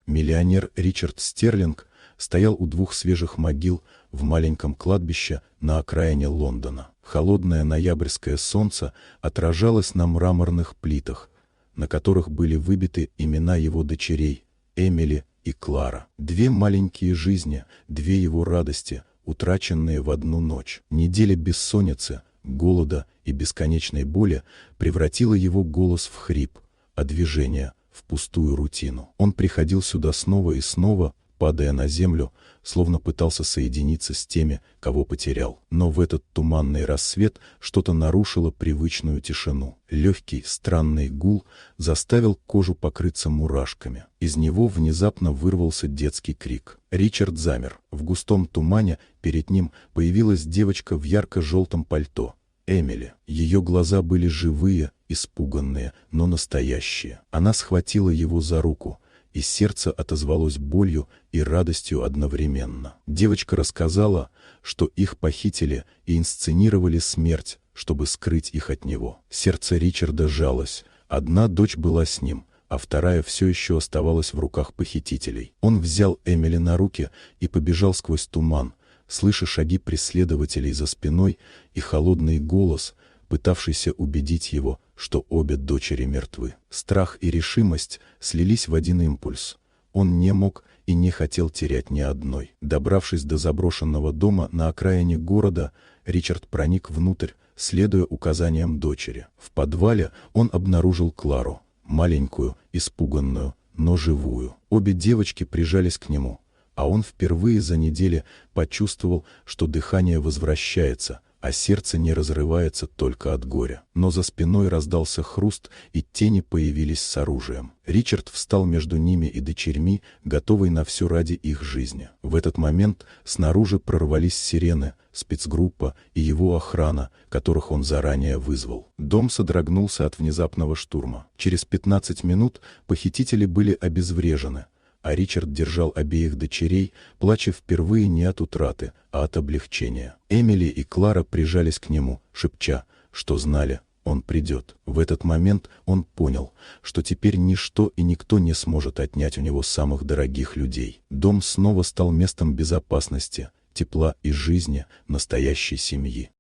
Миллионер Ричард Стерлинг стоял у двух свежих могил в маленьком кладбище на окраине Лондона. Холодное ноябрьское солнце отражалось на мраморных плитах, на которых были выбиты имена его дочерей Эмили и Клара. Две маленькие жизни, две его радости, утраченные в одну ночь. Неделя бессонницы, голода и бесконечной боли превратила его голос в хрип, а движение — в пустую рутину. Он приходил сюда снова и снова, падая на землю, словно пытался соединиться с теми, кого потерял. Но в этот туманный рассвет что-то нарушило привычную тишину. Легкий, странный гул заставил кожу покрыться мурашками. Из него внезапно вырвался детский крик. Ричард замер. В густом тумане перед ним появилась девочка в ярко-желтом пальто. Эмили. Ее глаза были живые, испуганные, но настоящие. Она схватила его за руку, и сердце отозвалось болью и радостью одновременно. Девочка рассказала, что их похитили и инсценировали смерть, чтобы скрыть их от него. Сердце Ричарда сжалось. Одна дочь была с ним, а вторая все еще оставалась в руках похитителей. Он взял Эмили на руки и побежал сквозь туман, слыша шаги преследователей за спиной и холодный голос, пытавшийся убедить его, что обе дочери мертвы. Страх и решимость слились в один импульс. Он не мог и не хотел терять ни одной. Добравшись до заброшенного дома на окраине города, Ричард проник внутрь, следуя указаниям дочери. В подвале он обнаружил Клару, маленькую, испуганную, но живую. Обе девочки прижались к нему, а он впервые за неделю почувствовал, что дыхание возвращается, а сердце не разрывается только от горя. Но за спиной раздался хруст, и тени появились с оружием. Ричард встал между ними и дочерьми, готовый на все ради их жизни. В этот момент снаружи прорвались сирены, спецгруппа и его охрана, которых он заранее вызвал. Дом содрогнулся от внезапного штурма. Через 15 минут похитители были обезврежены, а Ричард держал обеих дочерей, плача впервые не от утраты, а от облегчения. Эмили и Клара прижались к нему, шепча, что знали, он придет. В этот момент он понял, что теперь ничто и никто не сможет отнять у него самых дорогих людей. Дом снова стал местом безопасности, тепла и жизни настоящей семьи.